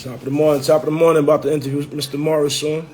Top of the morning, about to interview Mr. Morris soon.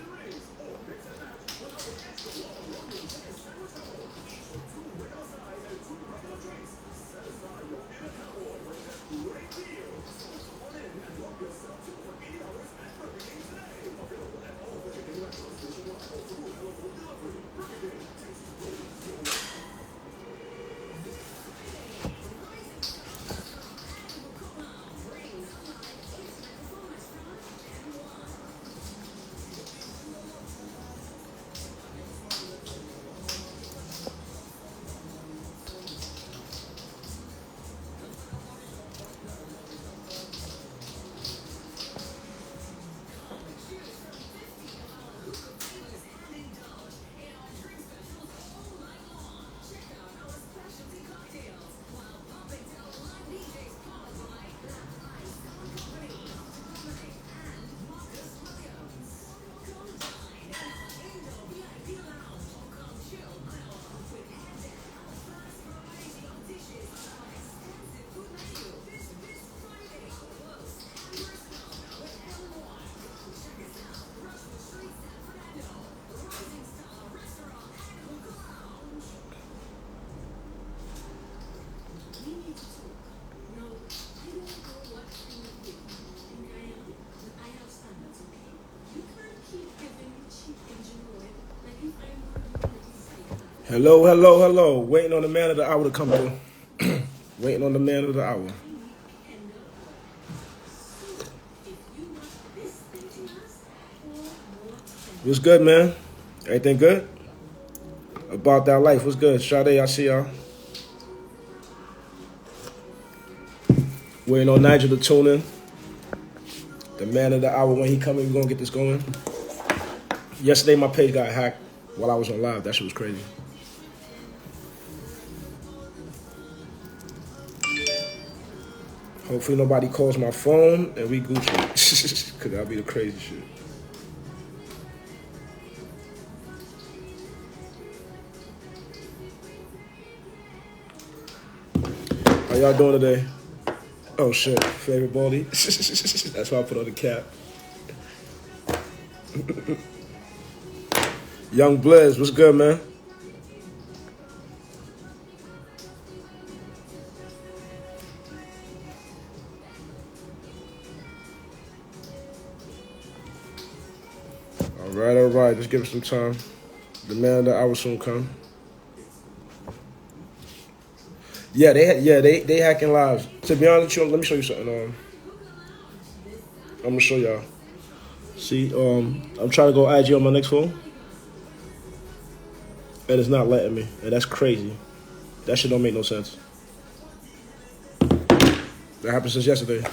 Hello, hello, hello. Waiting on the man of the hour to come through. Waiting on the man of the hour. What's good, man? Everything good? About that life, what's good? Sade, I see y'all. Waiting on Nigel to tune in. The man of the hour, when he coming, we're going to get this going. Yesterday, my page got hacked while I was on live. That shit was crazy. Hopefully nobody calls my phone and we Gucci. Cause that'll be the crazy shit. How y'all doing today? Oh shit, favorite baldy. That's why I put on the cap. Young Blizz, what's good, man? All right, just give it some time. The man of the hour soon come. Yeah, they hacking lives. To be honest with you, let me show you something. I'm gonna show y'all. See, I'm trying to go IG on my next phone, and it's not letting me, and that's crazy. That shit don't make no sense. That happened since yesterday.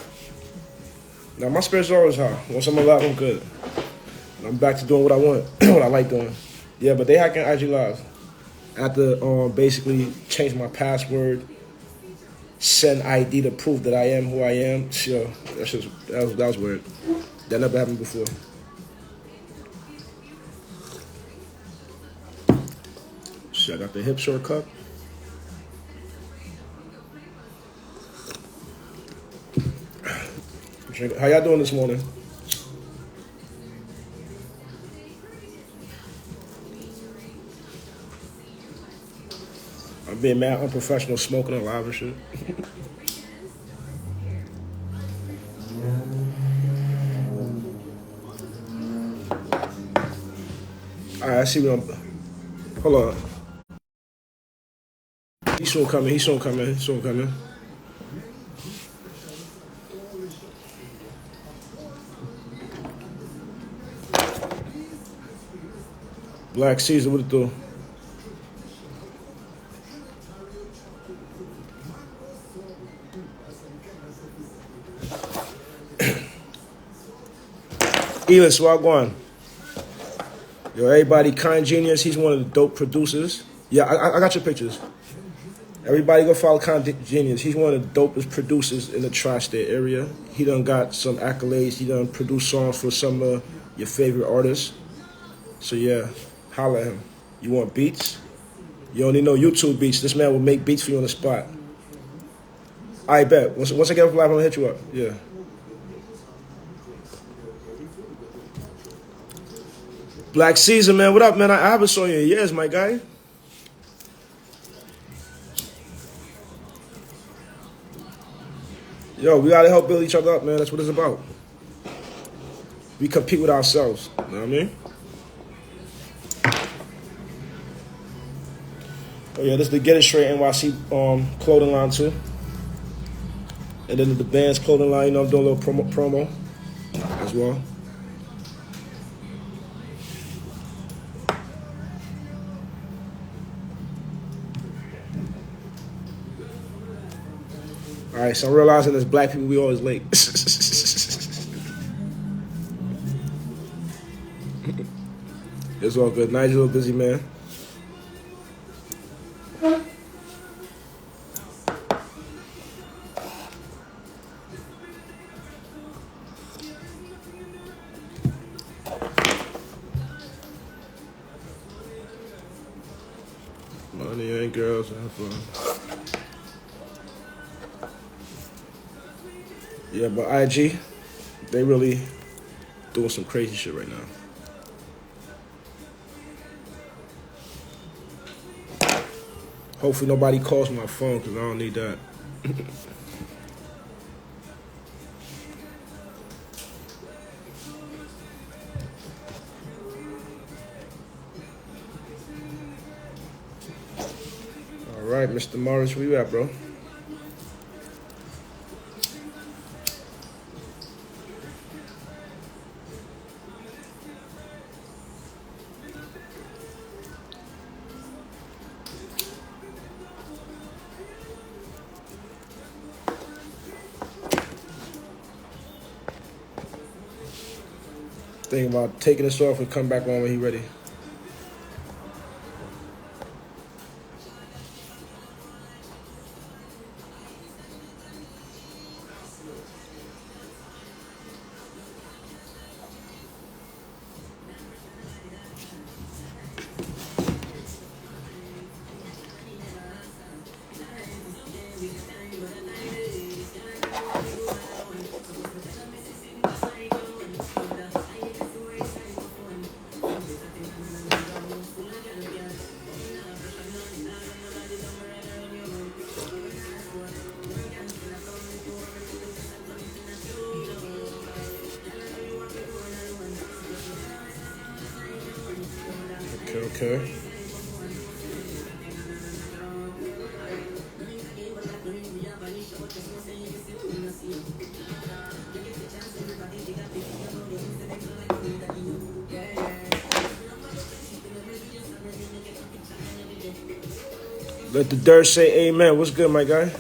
Now my spirit's always high. Once I'm alive, I'm good. I'm back to doing what I want, what I like doing. Yeah, but they hacking IG Live. I have to basically change my password, send ID to prove that I am who I am. Sure, that was weird. That never happened before. Shit, I got the hip shortcut. How y'all doing this morning? I'm being mad unprofessional, smoking and live and shit. All right, I see what I'm. Hold on. He's soon coming. Black Caesar, what it do? Elis, Wagwan. Yo, everybody, Kind Genius, he's one of the dope producers. Yeah, I got your pictures. Everybody go follow Kind Genius. He's one of the dopest producers in the tri-state area. He done got some accolades. He done produced songs for some of your favorite artists. So yeah, holla at him. You want beats? You only know YouTube beats. This man will make beats for you on the spot. I bet. Once I get off live, I'm gonna hit you up. Yeah. Black Caesar, man. What up, man? I haven't saw you in years, my guy. Yo, we gotta help build each other up, man. That's what it's about. We compete with ourselves. You know what I mean? Oh yeah, this is the Get It Straight NYC clothing line too. And then the band's clothing line, you know, I'm doing a little promo as well. All right, so I'm realizing as black people, we always late. It's all good. Nigel, busy man. Money ain't girls, have fun. Yeah, but IG, they really doing some crazy shit right now. Hopefully nobody calls my phone because I don't need that. All right, Mr. Morris, where you at, bro? Thinking about taking this off and come back on when he's ready. Okay. Let the dirt say amen. What's good, my guy?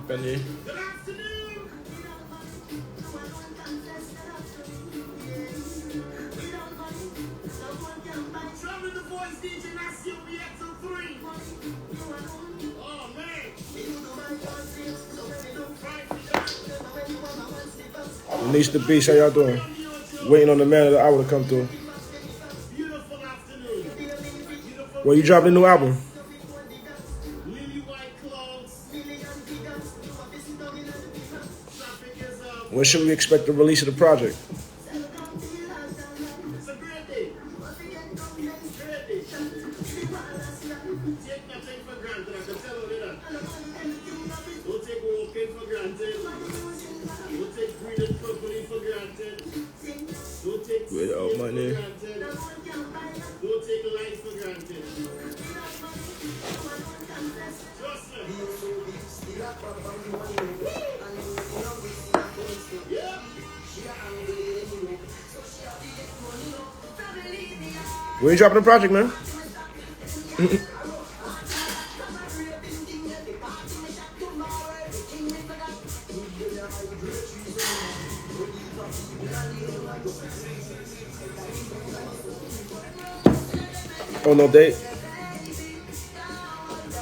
Benny. Release the beast, how y'all doing? Waiting on the man of the hour to come through. Well, you dropping a new album? When should we expect the release of the project? Without money. When you dropping the project, man? Oh, no date?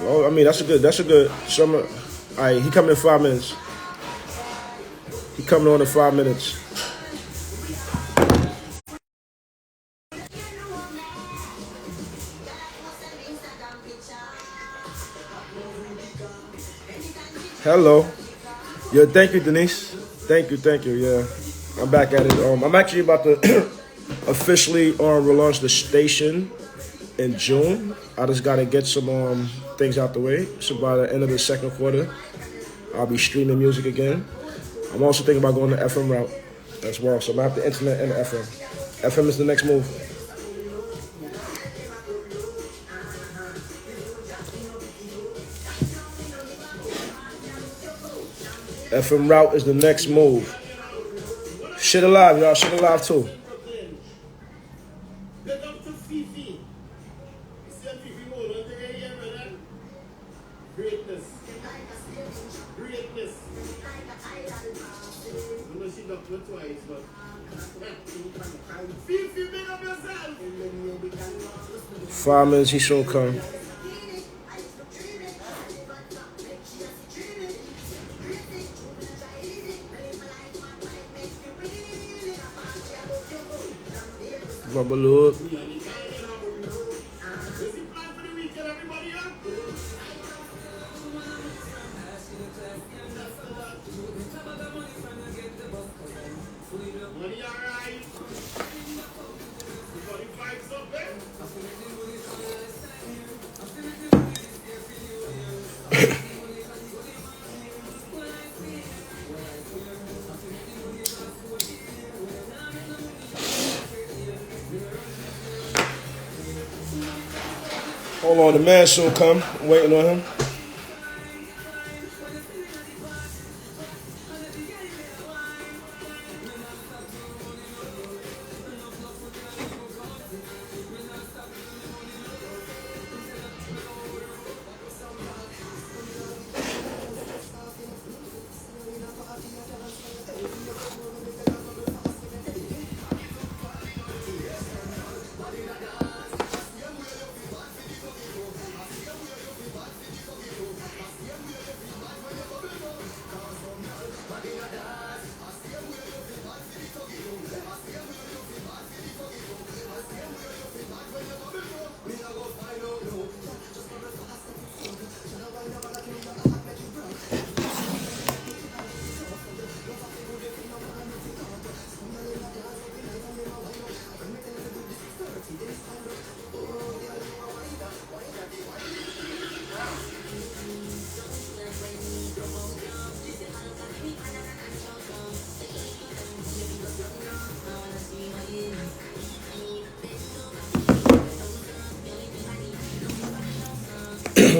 Well, I mean, that's a good summer. All right, he coming in 5 minutes. He coming on in 5 minutes. Hello. Yeah, thank you, Denise. Thank you. Yeah, I'm back at it. I'm actually about to officially relaunch the station in June. I just gotta get some things out the way. So by the end of the second quarter, I'll be streaming music again. I'm also thinking about going the FM route as well. So I'm gonna have the internet and the FM. FM is the next move. FM route is the next move. Shit alive, y'all. Shit alive too. Fireman's, he sure come. Babaloo. Hold on, the man soon come. I'm waiting on him.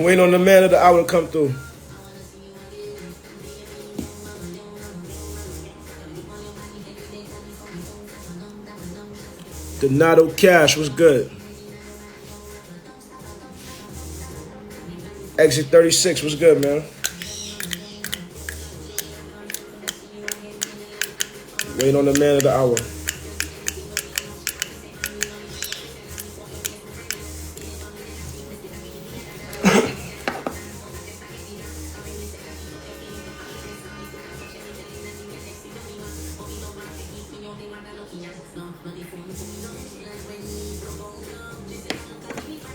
Waiting on the man of the hour to come through. Donato Cash was good. Exit 36 was good, man. Waiting on the man of the hour.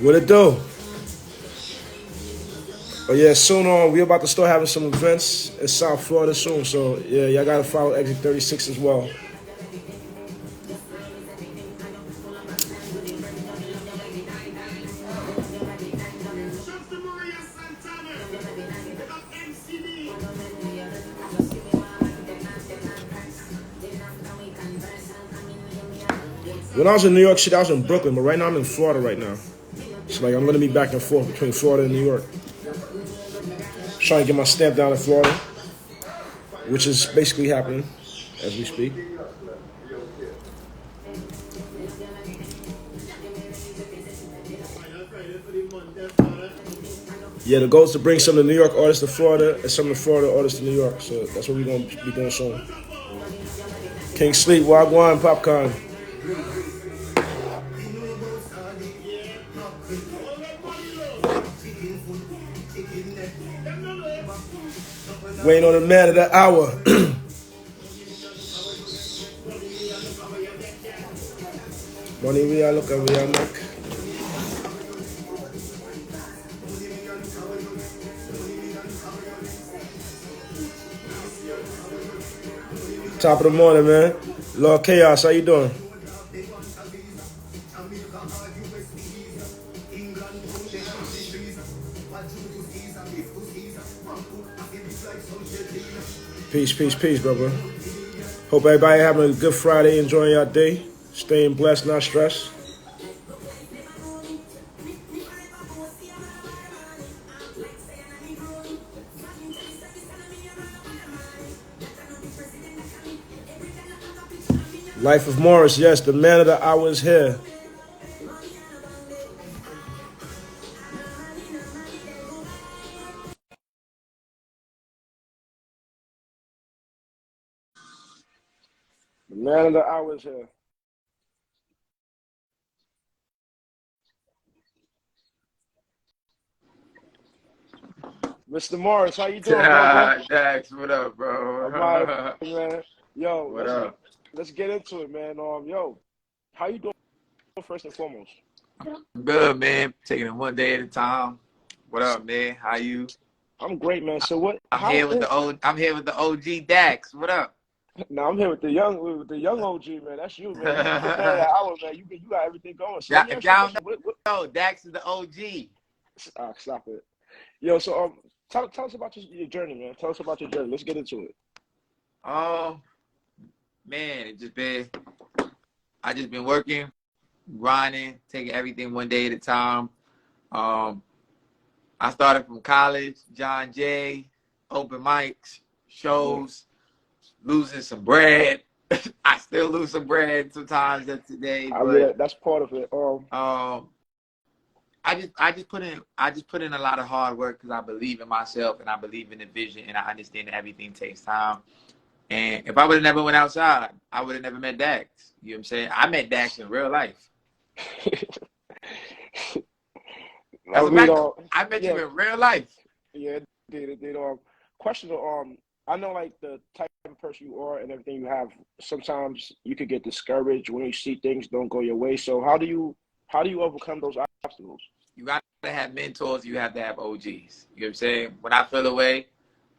What it do? Oh yeah, soon on we about to start having some events in South Florida soon. So yeah, y'all gotta follow Exit 36 as well. When I was in New York City, I was in Brooklyn, but right now I'm in Florida right now. It's like I'm gonna be back and forth between Florida and New York. Trying to get my stamp down in Florida, which is basically happening as we speak. Yeah, the goal is to bring some of the New York artists to Florida and some of the Florida artists to New York. So that's what we're gonna be doing soon. King Sleep, Wagwan, Popcorn. Waiting on the man of the hour. Money we are looking, we are look. Top of the morning, man. Lord Chaos, how you doing? Peace, peace, peace, brother. Hope everybody having a good Friday, enjoying your day. Staying blessed, not stressed. Life of Morris, yes, the man of the hour is here. The man of the hour is here. Mr. Morris, how you doing, brother? Dax, what up, bro? I'm out, man. Yo, What up? let's get into it, man. Yo, how you doing first and foremost? I'm good, man. Taking it one day at a time. What up, man? How you? I'm great, man. So what? I'm here with the OG Dax. What up? Now I'm here with the young OG, man. That's you, man. You the man of the hour, man. You got everything going. So let me If ask you a y'all question. know, Dax is the OG. Stop it. Yo, so tell us about your journey, man. Tell us about your journey. Let's get into it. Oh, man, I just been working, grinding, taking everything one day at a time. I started from college, John Jay, open mics, shows, losing some bread. I still lose some bread sometimes today, but that's part of it. I just put in a lot of hard work because I believe in myself and I believe in the vision and I understand that everything takes time. And if I would have never went outside, I would have never met Dax. You know what I'm saying? I met Dax in real life. That's a fact. I met you in real life. Yeah, it did. Question, I know like the type of person you are and everything you have. Sometimes you could get discouraged when you see things don't go your way. So how do you overcome those obstacles? You got to have mentors. You have to have OGs. You know what I'm saying? When I feel away,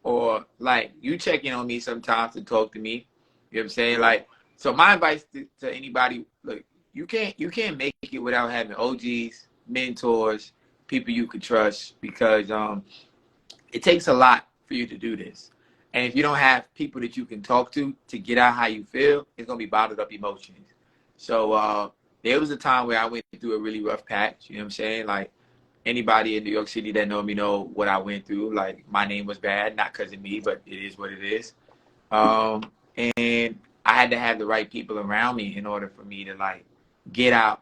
or like you check in on me sometimes to talk to me. You know what I'm saying? Like, so my advice to anybody, look, you can't make it without having OGs, mentors, people you can trust, because it takes a lot for you to do this. And if you don't have people that you can talk to get out how you feel, it's gonna be bottled up emotions. So there was a time where I went through a really rough patch. You know what I'm saying? Like, anybody in New York City that know me know what I went through. Like, my name was bad, not because of me, but it is what it is. And I had to have the right people around me in order for me to like get out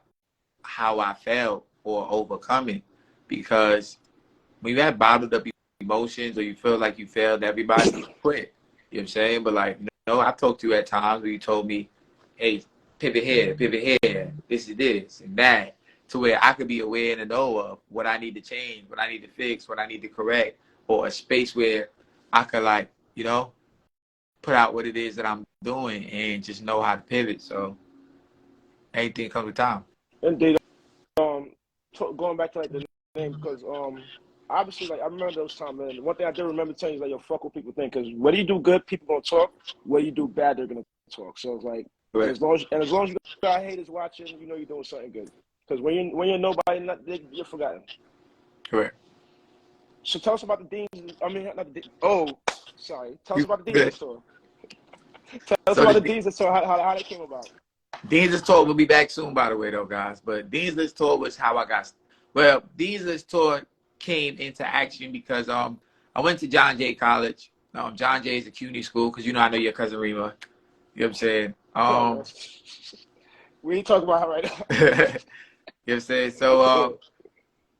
how I felt or overcome it. Because when you have bottled up emotions or you feel like you failed everybody, you quit. You know what I'm saying? But like, no, I talked to you at times where you told me, hey, pivot here, this is this and that, to where I could be aware and know of what I need to change, what I need to fix, what I need to correct, or a space where I could like, you know, put out what it is that I'm doing and just know how to pivot. So anything comes with time. Indeed. Going back to like the name, because obviously, like I remember those times, man. One thing I do remember telling you is like, yo, fuck what people think, because whether you do good, people gonna talk. Whether you do bad, they're gonna talk. So it's like, Correct. as long as you got haters watching, you know you're doing something good. Because when you're nobody, you're forgotten. Correct. So tell us about the Dean's. I mean, not the. Sorry. Tell us about the Dean's store. Tell us about the Dean's store. How they came about. Dean's Tour will be back soon, by the way, though, guys. But Dean's Tour was how I got. Well, Dean's Tour came into action because I went to John Jay College. John Jay is a CUNY school, because I know your cousin Rima. You know what I'm saying? We ain't talking about her right now. You know what I'm saying? So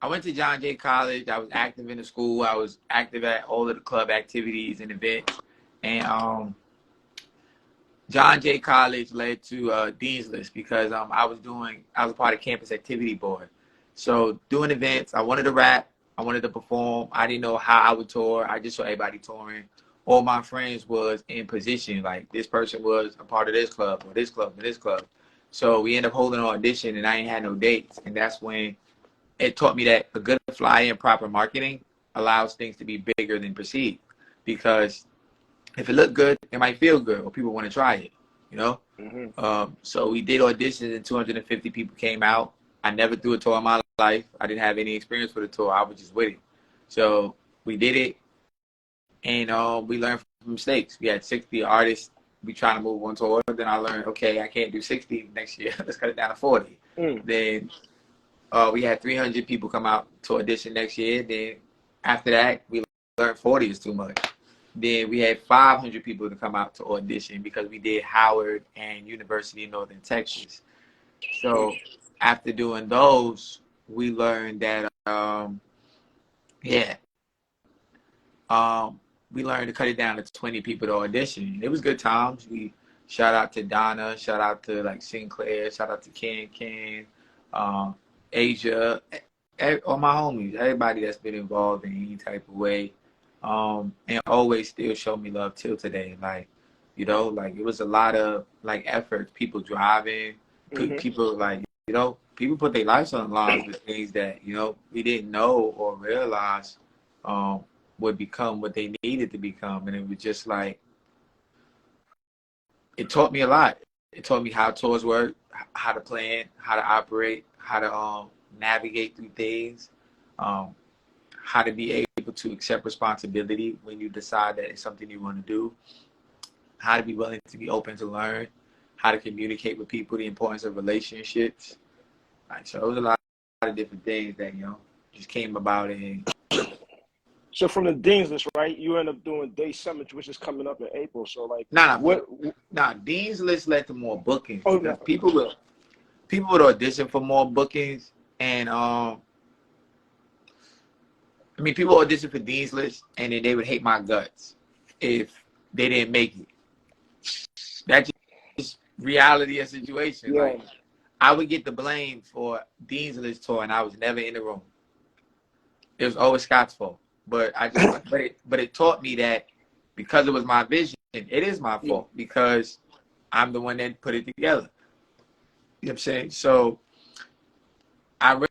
I went to John Jay College. I was active in the school. I was active at all of the club activities and events. And John Jay College led to Dean's List, because I was a part of campus activity board. So doing events, I wanted to rap, I wanted to perform. I didn't know how I would tour. I just saw everybody touring. All my friends was in position, like this person was a part of this club or this club or this club. So we ended up holding an audition, and I ain't had no dates. And that's when it taught me that a good flyer and proper marketing allows things to be bigger than perceived. Because if it looked good, it might feel good, or people want to try it, you know? Mm-hmm. So we did auditions, and 250 people came out. I never threw a tour in my life. I didn't have any experience with a tour. I was just with it. So we did it, and we learned from mistakes. We had 60 artists. We trying to move one tour. Then I learned, okay, I can't do 60 next year. Let's cut it down to 40. Mm. Then we had 300 people come out to audition next year. Then after that, we learned 40 is too much. Then we had 500 people to come out to audition because we did Howard and University of Northern Texas. So after doing those, we learned that, yeah, we learned to cut it down to 20 people to audition. It was good times. We shout out to Donna, shout out to like Sinclair, shout out to Ken, Asia, all my homies, everybody that's been involved in any type of way, and always still show me love till today. Like, you know, like it was a lot of like effort, people driving, people like, you know, people put their lives on the line with things that, you know, we didn't know or realize would become what they needed to become. And it was just like, it taught me a lot. It taught me how tours work, how to plan, how to operate, how to navigate through things, how to be able to accept responsibility when you decide that it's something you want to do, how to be willing to be open to learn, how to communicate with people, the importance of relationships. Like, so it was a lot of different things that, you know, just came about. And So from the Dean's List, right, you end up doing Daze Summit, which is coming up in April. So like, what? Dean's List led to more bookings Oh because no. people would audition for more bookings, and I mean, people audition for Dean's List, and then they would hate my guts if they didn't make it. That's just reality of the situation. Yeah. Like, I would get the blame for Dean's List tour, and I was never in the room. It was always Scott's fault. But it taught me that because it was my vision, it is my fault because I'm the one that put it together. You know what I'm saying? So I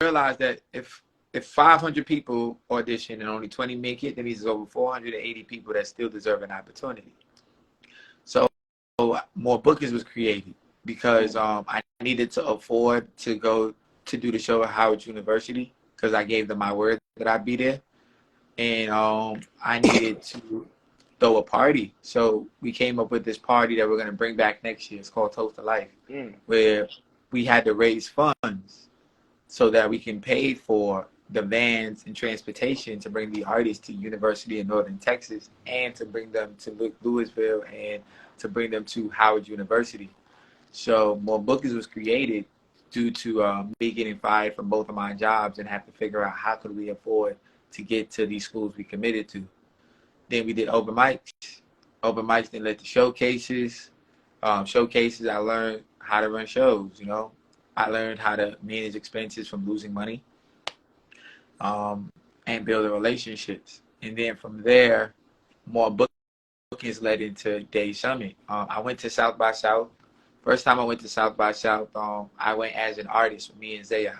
realized that if 500 people audition and only 20 make it, then there's over 480 people that still deserve an opportunity. So more bookings was created because I needed to afford to go to do the show at Howard University because I gave them my word that I'd be there. And I needed to throw a party. So we came up with this party that we're going to bring back next year. It's called Toast to Life, where we had to raise funds so that we can pay for the vans and transportation to bring the artists to University of Northern Texas and to bring them to Louisville and to bring them to Howard University. So Morbookings was created due to me getting fired from both of my jobs and have to figure out how could we afford to get to these schools we committed to. Then we did open mics. Open mics then led to showcases. Showcases, I learned how to run shows, you know. I learned how to manage expenses from losing money and build relationships. And then from there, more bookings led into Daze Summit. I went to South by South. First time I went to South by South, I went as an artist with me and Zaya.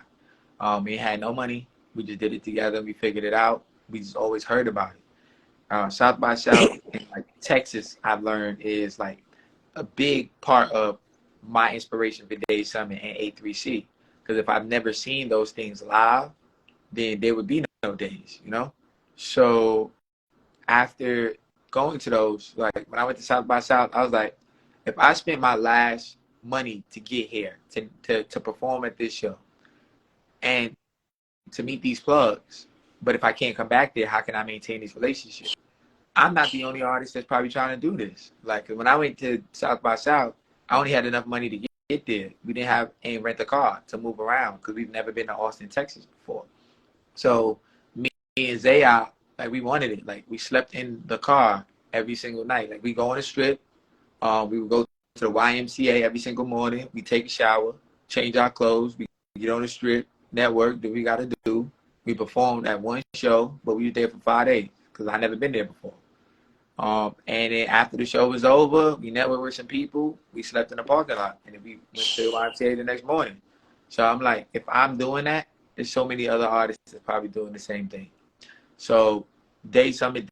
We had no money. We just did it together. We figured it out. We just always heard about it. South by South in like Texas, I've learned is like a big part of my inspiration for Daze Summit and A3C. Because if I've never seen those things live, then there would be no days, you know? So after going to those, like when I went to South by South, I was like, if I spent my last money to get here, to perform at this show, and to meet these plugs, but if I can't come back there, how can I maintain these relationships? I'm not the only artist that's probably trying to do this. Like when I went to South by South, I only had enough money to get there. We didn't have any rent a car to move around because we've never been to Austin, Texas before. So me and Zaya, like we wanted it. Like we slept in the car every single night. Like we go on a strip. We would go to the YMCA every single morning. We take a shower, change our clothes. We get on the strip, network, do what we got to do. We performed at one show, but we were there for 5 days because I never been there before. And then after the show was over, we networked with some people. We slept in the parking lot, and then we went to the YMCA the next morning. So I'm like, if I'm doing that, there's so many other artists that are probably doing the same thing. So Daze Summit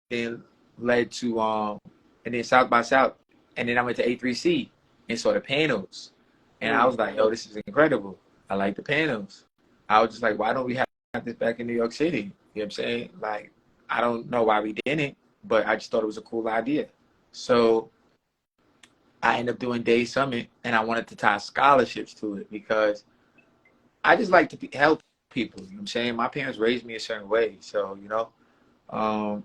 then led to and then South by South, and then I went to A3C and saw the panels, and I was like, yo, this is incredible. I like the panels. I was just like, why don't we have this back in New York City? You know what I'm saying? Like, I don't know why we didn't, but I just thought it was a cool idea. So I ended up doing Daze Summit, and I wanted to tie scholarships to it because I just like to help people. You know what I'm saying? My parents raised me a certain way. So, you know,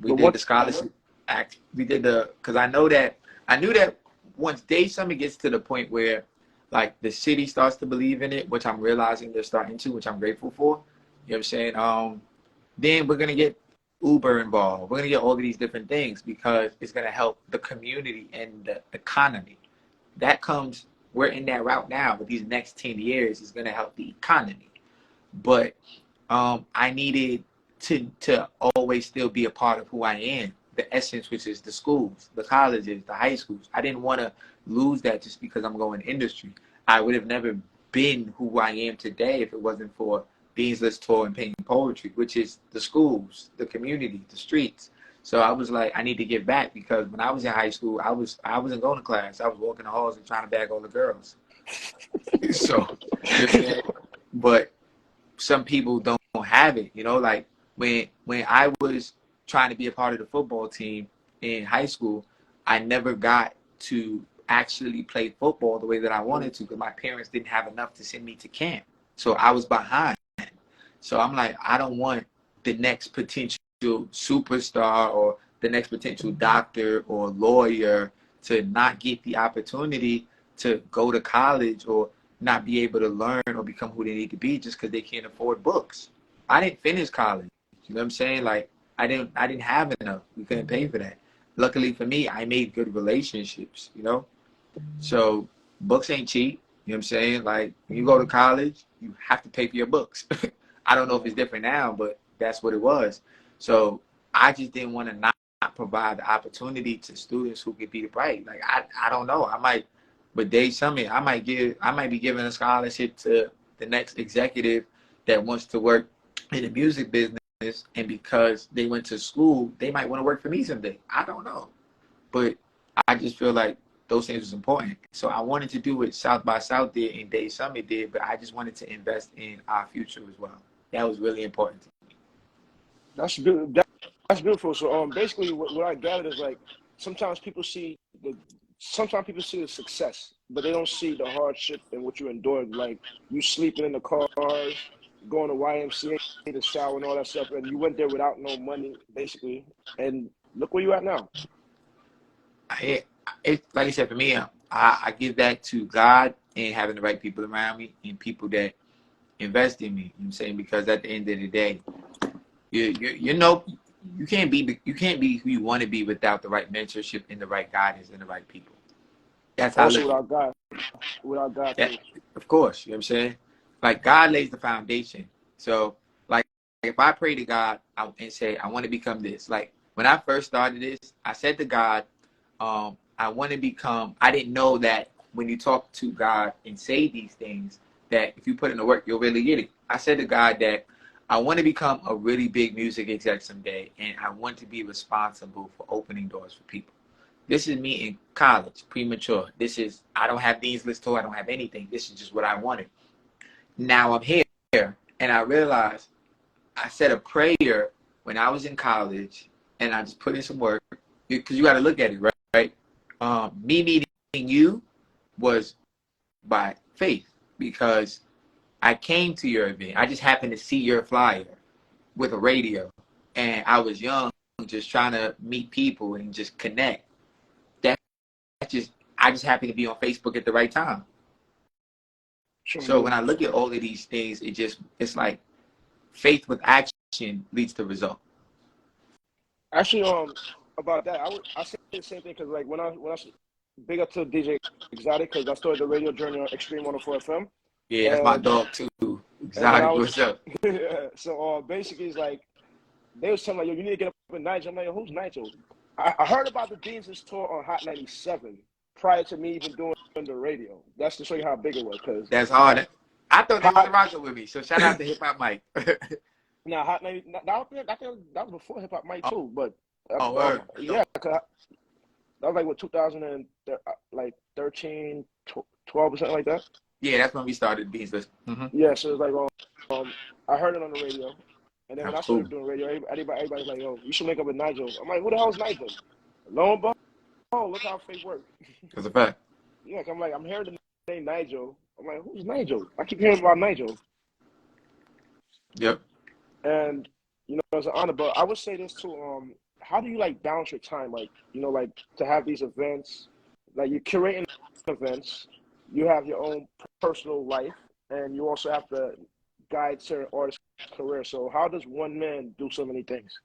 we But did what? the scholarship act. We did because I knew that once Daze Summit gets to the point where like the city starts to believe in it, which I'm realizing they're starting to, which I'm grateful for. You know what I'm saying? Then we're gonna get Uber involved. We're gonna get all of these different things because it's gonna help the community and the economy. That comes. We're in that route now, but these next 10 years is gonna help the economy. But I needed to always still be a part of who I am, the essence, which is the schools, the colleges, the high schools. I didn't want to lose that just because I'm going industry. I would have never been who I am today if it wasn't for Dean's List Tour and Painting Poetry, which is the schools, the community, the streets. So I was like, I need to give back because when I was in high school, I wasn't going to class. I was walking the halls and trying to bag all the girls. So, but some people don't have it, you know, like when I was trying to be a part of the football team in high school, I never got to actually play football the way that I wanted to because my parents didn't have enough to send me to camp. So I was behind. So I'm like, I don't want the next potential superstar or the next potential doctor or lawyer to not get the opportunity to go to college or not be able to learn or become who they need to be just because they can't afford books. I didn't finish college. You know what I'm saying? Like I didn't have enough. We couldn't pay for that. Luckily for me, I made good relationships, you know? So books ain't cheap. You know what I'm saying? Like when you go to college, you have to pay for your books. I don't know if it's different now, but that's what it was. So I just didn't want to not provide the opportunity to students who could be bright. Like I don't know. I might, but Daze Summit, I might be giving a scholarship to the next executive that wants to work in the music business, and because they went to school, they might want to work for me someday. I don't know, but I just feel like those things was important. So I wanted to do what South by South did and Daze Summit did, but I just wanted to invest in our future as well. That was really important to me. That's good. That's beautiful. So basically, what I gathered is like sometimes people see the success, but they don't see the hardship and what you endured. Like you sleeping in the cars, going to YMCA to shower and all that stuff, and you went there without no money, basically. And look where you at now. Like I said, for me, I give that to God and having the right people around me and people that invest in me. You know what I'm saying? Because at the end of the day, you know, you can't be who you want to be without the right mentorship and the right guidance and the right people. That's how I Also, look at without God it. too. Of course, you know what I'm saying? Like God lays the foundation. So like if I pray to God and say I want to become this, like when I first started this, I said to God, I want to become. I didn't know that when you talk to God and say these things, that if you put in the work, you'll really get it. I said to God that I want to become a really big music exec someday, and I want to be responsible for opening doors for people. This is me in college, premature. I don't have Dean's List Tour, I don't have anything. This is just what I wanted. Now I'm here, and I realized I said a prayer when I was in college, and I just put in some work, because you got to look at it, right? Me meeting you was by faith, because I came to your event. I just happened to see your flyer with a radio, and I was young, just trying to meet people and just connect. I just happened to be on Facebook at the right time. So when I look at all of these things, it's like faith with action leads to result. Actually, about that, I say the same thing because like when I big up to DJ Exotic because I started the radio journey on Extreme 104 FM. Yeah, that's my dog too. And when I Exotic, was, what's up? yeah, so basically it's like they was telling me, yo, you need to get up with Nigel. I'm like, yo, who's Nigel? I heard about the Dean's tour on Hot 97 prior to me even doing the radio. That's to show you how big it was. Cause That's hard. I thought they Hot, was rocking with me. So shout out to Hip Hop Mike. now Hot 90. I think that was before Hip Hop Mike too. But Oh, word. Yeah, 'cause that was like what 2013, 12 or something like that. Yeah, that's when we started being listened. Yeah, so it's like I heard it on the radio, and then That when was I cool. started doing radio, everybody's like, "Oh, you should link up with Nigel." I'm like, "Who the hell is Nigel?" Lo and behold, look how fate worked. That's a fact. Yeah, I'm hearing the name Nigel. I'm like, "Who's Nigel?" I keep hearing about Nigel, Yep. and it's an honor. But I would say this too. How do you like balance your time? Like, like to have these events, like you're curating events, you have your own personal life, and you also have to guide certain artists' career. So how does one man do so many things?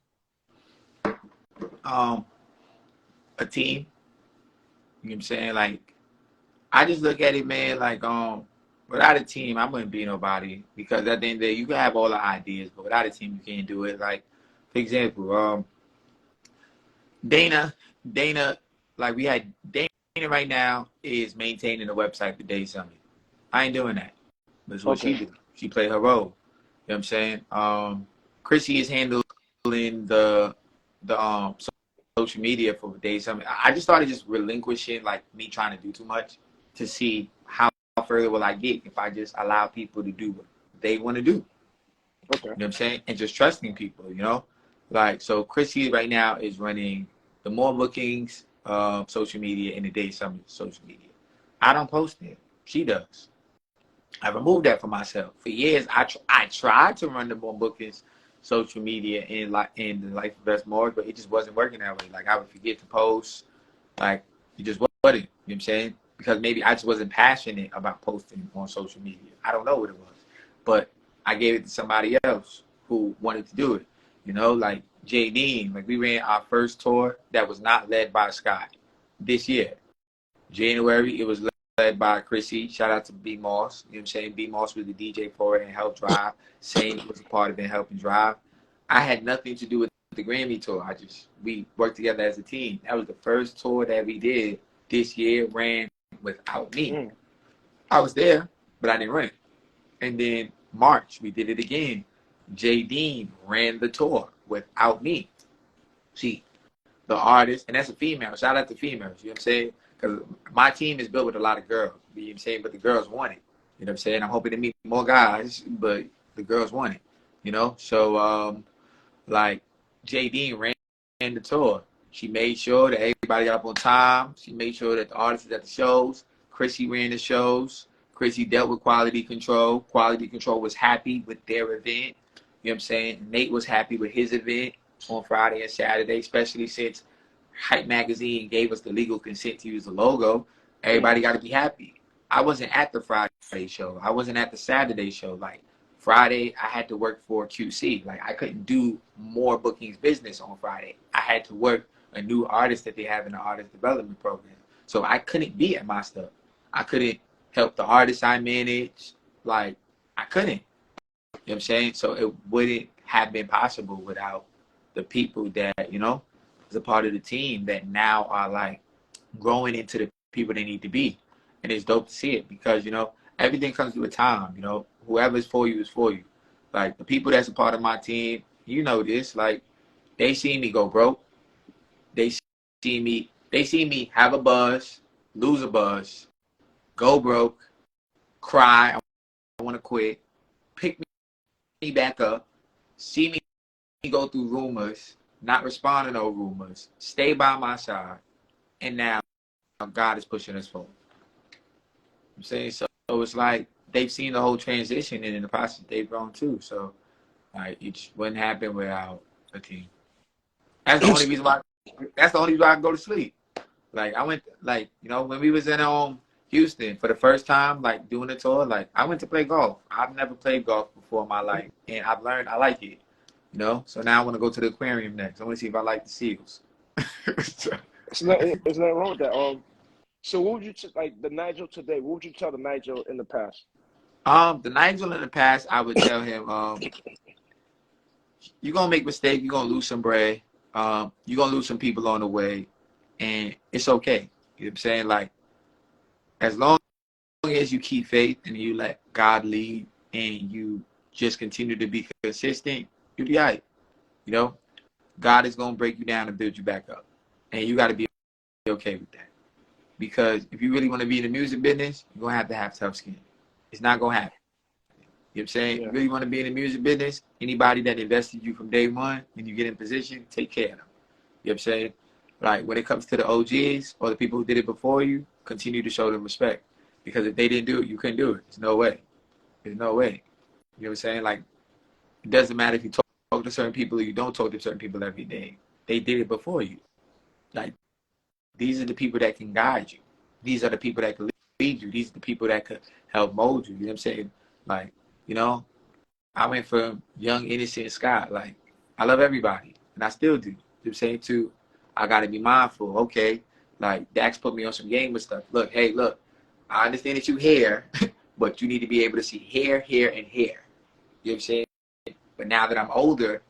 Um, a team. You know what I'm saying? Like, I just look at it, man, like, without a team, I wouldn't be nobody. Because at the end of the day, you can have all the ideas, but without a team, you can't do it. Like, for example, Dana, like we had Dana right now is maintaining the website for Daze Summit. I ain't doing that. That's what she Okay. do. She played her role. You know what I'm saying? Chrissy is handling the social media for Daze Summit. I just started just relinquishing like me trying to do too much to see how further will I get if I just allow people to do what they want to do. Okay. You know what I'm saying? And just trusting people, you know? Like, so Chrissy right now is running the Morbookings social media and the Daze Summit social media. I don't post it. She does. I removed that for myself. For years, I tried to run the Morbookings social media in the Life of Best Morgue, but it just wasn't working that way. Like, I would forget to post. Like, it just wasn't. You know what I'm saying? Because maybe I just wasn't passionate about posting on social media. I don't know what it was. But I gave it to somebody else who wanted to do it. You know, like J Dean. Like we ran our first tour that was not led by Scott this year. January, it was led by Chrissy. Shout out to B Moss. You know what I'm saying? B Moss was the DJ for it and helped drive. Sane was a part of it helping drive. I had nothing to do with the Grammy tour. We worked together as a team. That was the first tour that we did this year, ran without me. Mm. I was there, but I didn't run it. And then March, we did it again. J Dean ran the tour without me. See, the artist, and that's a female. Shout out to females, you know what I'm saying? Because my team is built with a lot of girls, you know what I'm saying? But the girls want it, you know what I'm saying? I'm hoping to meet more guys, but the girls want it, you know? So, like, J Dean ran the tour. She made sure that everybody got up on time. She made sure that the artists was at the shows. Chrissy ran the shows. Chrissy dealt with quality control. Quality control was happy with their event. You know what I'm saying? Nate was happy with his event on Friday and Saturday, especially since Hype Magazine gave us the legal consent to use the logo. Mm. Everybody got to be happy. I wasn't at the Friday show. I wasn't at the Saturday show. Like, Friday, I had to work for QC. Like, I couldn't do Morbookings business on Friday. I had to work a new artist that they have in the artist development program. So I couldn't be at my stuff. I couldn't help the artists I manage. Like, I couldn't. You know what I'm saying? So it wouldn't have been possible without the people that, is a part of the team that now are like growing into the people they need to be. And it's dope to see it because, everything comes to a time, whoever's for you is for you. Like the people that's a part of my team, this, like they see me go broke. They see me have a buzz, lose a buzz, go broke, cry, I want to quit, pick me back up, see me go through rumors, not respond to no rumors, stay by my side, and now God is pushing us forward. I'm saying so it's like they've seen the whole transition and in the process they've grown too. So like it just wouldn't happen without a team. That's the only reason why I can go to sleep. Like I went when we was in Houston for the first time, like doing the tour, like I went to play golf. I've never played golf before in my life and I've learned I like it. So now I want to go to the aquarium next. I want to see if I like the seals. So, It's nothing wrong with that. So what would you like the Nigel today? What would you tell the Nigel in the past? the Nigel in the past, I would tell him, you're gonna make mistakes, you're gonna lose some bread, you're gonna lose some people on the way, and it's okay. You know what I'm saying? Like, as long as you keep faith and you let God lead and you just continue to be consistent, you'll be all right. You know? God is going to break you down and build you back up. And you got to be okay with that. Because if you really want to be in the music business, you're going to have tough skin. It's not going to happen. You know what I'm saying? Yeah. If you really want to be in the music business, anybody that invested you from day one, when you get in position, take care of them. You know what I'm saying? Like, when it comes to the OGs or the people who did it before you, continue to show them respect. Because if they didn't do it, you couldn't do it. There's no way. There's no way. You know what I'm saying? Like, it doesn't matter if you talk to certain people or you don't talk to certain people every day. They did it before you. Like, these are the people that can guide you. These are the people that can lead you. These are the people that could help mold you. You know what I'm saying? Like, you know, I went from young, innocent Scott. Like, I love everybody, and I still do. You know what I'm saying? Too, I got to be mindful. Okay, like, Dax put me on some gamer stuff. Look, hey, look, I understand that you here, but you need to be able to see here, here, and here. You know what I'm saying? But now that I'm older,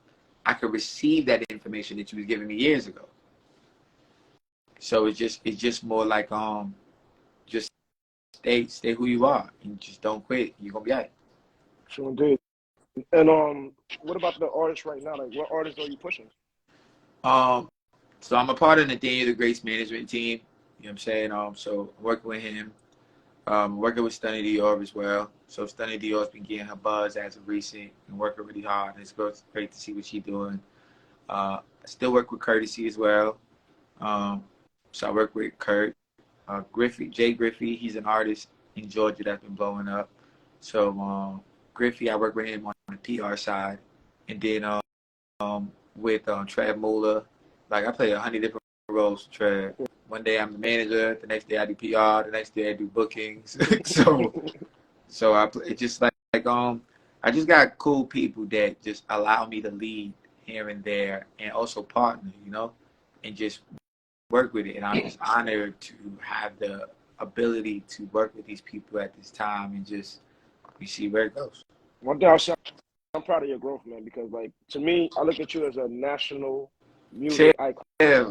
I can receive that information that you was giving me years ago. So it's just more like just stay who you are and just don't quit. You're gonna be all right. Sure indeed. And what about the artists right now? Like, what artists are you pushing? So I'm a part of Nathaniel the Great's management team. You know what I'm saying? So I'm working with him. Working with Stunny Dior as well. So Stunny Dior's been getting her buzz as of recent and working really hard. It's great to see what she's doing. I still work with Courtesy as well. So I work with Kurt. Jay Griffey, he's an artist in Georgia that's been blowing up. So Griffey, I work with him on the PR side. And then with Trav Muller, like I play 100 different roles for Trav. One day I'm the manager, the next day I do PR, the next day I do bookings. so it's just like I just got cool people that just allow me to lead here and there and also partner, you know, and just work with it. And I'm just honored to have the ability to work with these people at this time and just we see where it goes. One thing I'll say, I'm proud of your growth, man, because like to me, I look at you as a national music icon. Nah,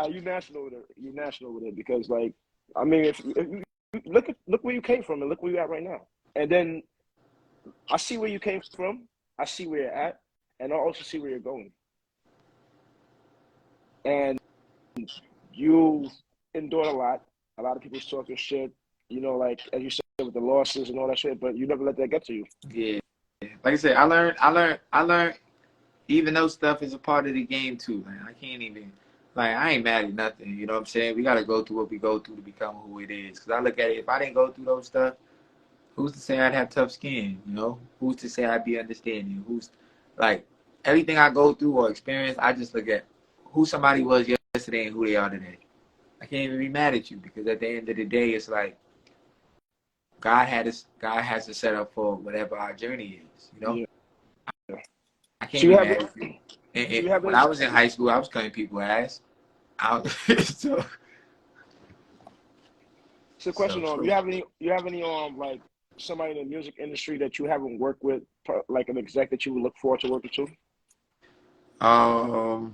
you national with it. You national with it because like I mean, if you look where you came from and look where you're at right now, and then I see where you came from, I see where you're at, and I also see where you're going. And you endured a lot. A lot of people's talking shit, you know, like as you said with the losses and all that shit, but you never let that get to you. Yeah. Like I said, I learned even though stuff is a part of the game too, man. I can't even like I ain't mad at nothing, you know what I'm saying? We gotta go through what we go through to become who it is. Cause I look at it, if I didn't go through those stuff, who's to say I'd have tough skin, you know? Who's to say I'd be understanding? Who's like everything I go through or experience, I just look at who somebody was yesterday and who they are today. I can't even be mad at you because at the end of the day, it's like God has to set up for whatever our journey is, you know? Yeah. I can't be mad at you. And when any, I was in high school, I was cutting people's ass. so, so question so, you have any like somebody in the music industry that you haven't worked with, like an exec that you would look forward to working to? I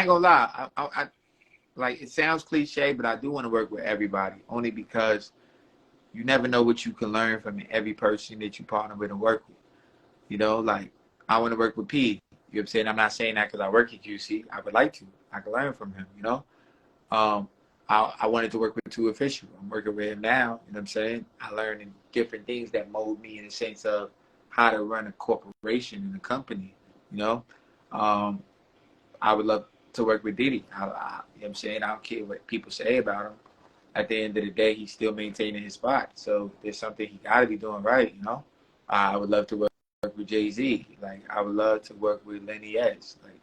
ain't gonna lie. I like it sounds cliche, but I do want to work with everybody only because you never know what you can learn from every person that you partner with and work with. You know, like I want to work with P. You know what I'm saying? I'm not saying that because I work at QC. I would like to. I can learn from him, you know? I wanted to work with Two Official. I'm working with him now, you know what I'm saying? I learned different things that mold me in the sense of how to run a corporation and a company, you know? I would love to work with Diddy. You know what I'm saying? I don't care what people say about him. At the end of the day, he's still maintaining his spot. So there's something he got to be doing right, you know? I would love to work with Jay-Z. Like, I would love to work with Lenny S. Like,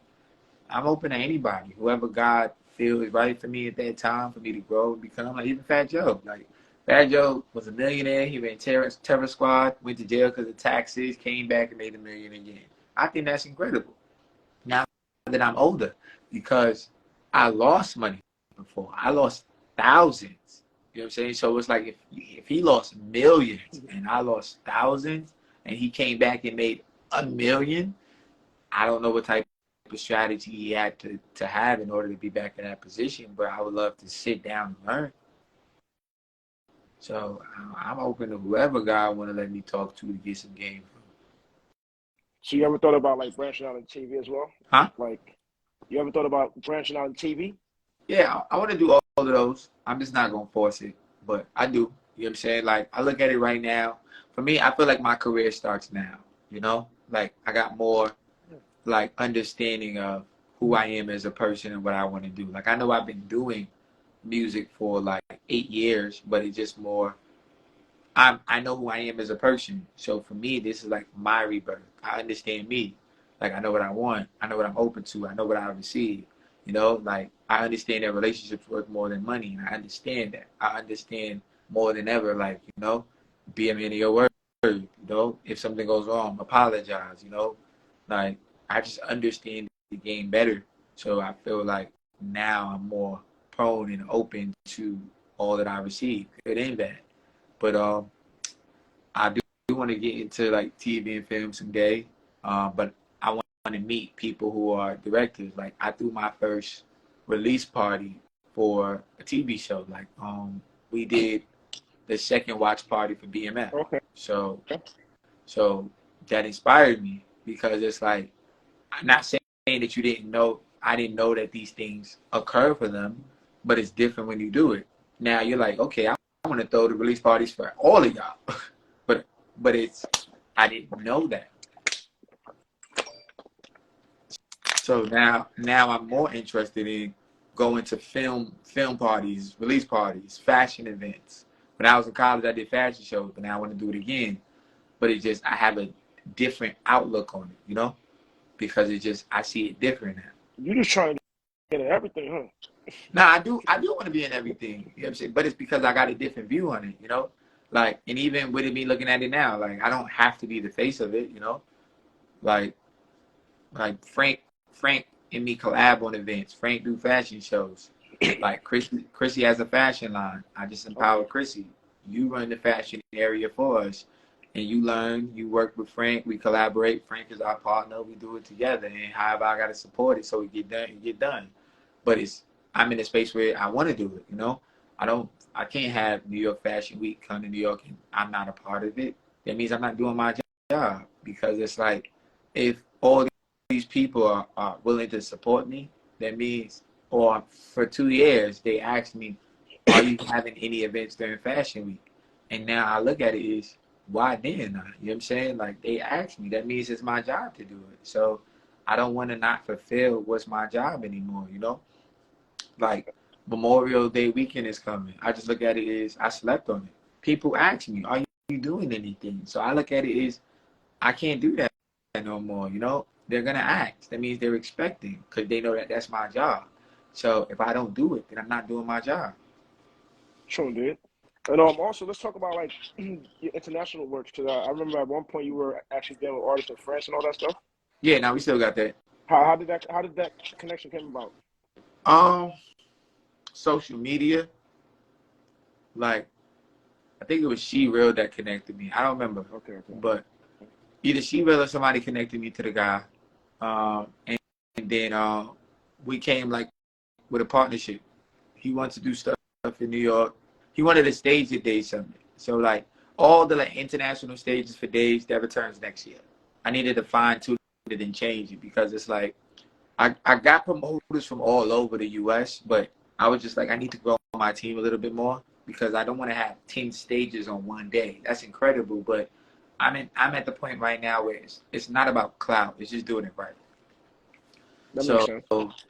I'm open to anybody. Whoever God feels is right for me at that time, for me to grow and become. Like, even Fat Joe. Like, Fat Joe was a millionaire. He ran Terror Squad, went to jail because of taxes, came back and made $1 million again. I think that's incredible. Now that I'm older, because I lost money before. I lost thousands. You know what I'm saying? So it's like if he lost millions and I lost thousands and he came back and made $1 million, I don't know what type of strategy he had to have in order to be back in that position, but I would love to sit down and learn. So I'm open to whoever God want to let me talk to get some game from. So you ever thought about like branching out in TV as well? Huh? Like, you ever thought about branching out in TV? Yeah, I want to do all of those. I'm just not gonna force it, but I do. You know what I'm saying? Like I look at it right now. For me, I feel like my career starts now. You know, like I got more like understanding of who I am as a person and what I want to do. Like I know I've been doing music for like 8 years, but it's just more. I know who I am as a person. So for me, this is like my rebirth. I understand me. Like I know what I want. I know what I'm open to. I know what I receive. You know, like I understand that relationships worth more than money, and I understand that. I understand more than ever. Like you know, be a man of your word. You know, if something goes wrong, apologize. You know, like I just understand the game better. So I feel like now I'm more prone and open to all that I receive, good and bad. But I do want to get into like TV and film someday. But I want to meet people who are directors. Like I threw my first release party for a TV show. Like we did the second watch party for BMF. Okay. So that inspired me because it's like I'm not saying that you didn't know. I didn't know that these things occur for them, but it's different when you do it. Now you're like, okay, I want to throw the release parties for all of y'all, but it's I didn't know that. So now I'm more interested in going to film parties, release parties, fashion events. When I was in college, I did fashion shows, but now I want to do it again. But it just I have a different outlook on it, you know, because it just I see it different now. You just trying to get in everything, huh? Now I do want to be in everything, you know what I'm saying? But it's because I got a different view on it, you know? Like and even with me looking at it now, like I don't have to be the face of it, you know? Like Frank and me collab on events. Frank do fashion shows. Like Chrissy has a fashion line. I just empower Chrissy. You run the fashion area for us. And you learn, you work with Frank, we collaborate. Frank is our partner, we do it together. And however I gotta support it so it get done. But I'm in a space where I wanna do it, you know? I can't have New York Fashion Week come to New York and I'm not a part of it. That means I'm not doing my job. Because it's like if all these people are willing to support me, that means or for 2 years they asked me, are you having any events during Fashion Week? And now I look at it is why then not? You know what I'm saying? Like they asked me, that means it's my job to do it. So I don't want to not fulfill what's my job anymore, you know? Like Memorial Day weekend is coming. I just look at it as I slept on it. People ask me, are you doing anything? So I look at it as I can't do that no more, you know? They're going to ask. That means they're expecting because they know that that's my job. So if I don't do it, then I'm not doing my job. Sure, dude. And also let's talk about like your international work. Cause I remember at one point you were actually dealing with artists in France and all that stuff. Yeah, now we still got that. How did that connection came about? Um, Social media, like I think it was She Real that connected me. I don't remember, Okay. but either She Real or somebody connected me to the guy, and then we came like with a partnership. He wanted to do stuff in New York. He wanted to stage at Daze Summit. So like all the like international stages for Daze that returns next year. I needed to fine tune it and change it because it's like I got promoters from all over the US, but I was just like I need to grow my team a little bit more because I don't want to have 10 stages on one day. That's incredible, but I'm at the point right now where it's not about clout. It's just doing it right. That makes sense.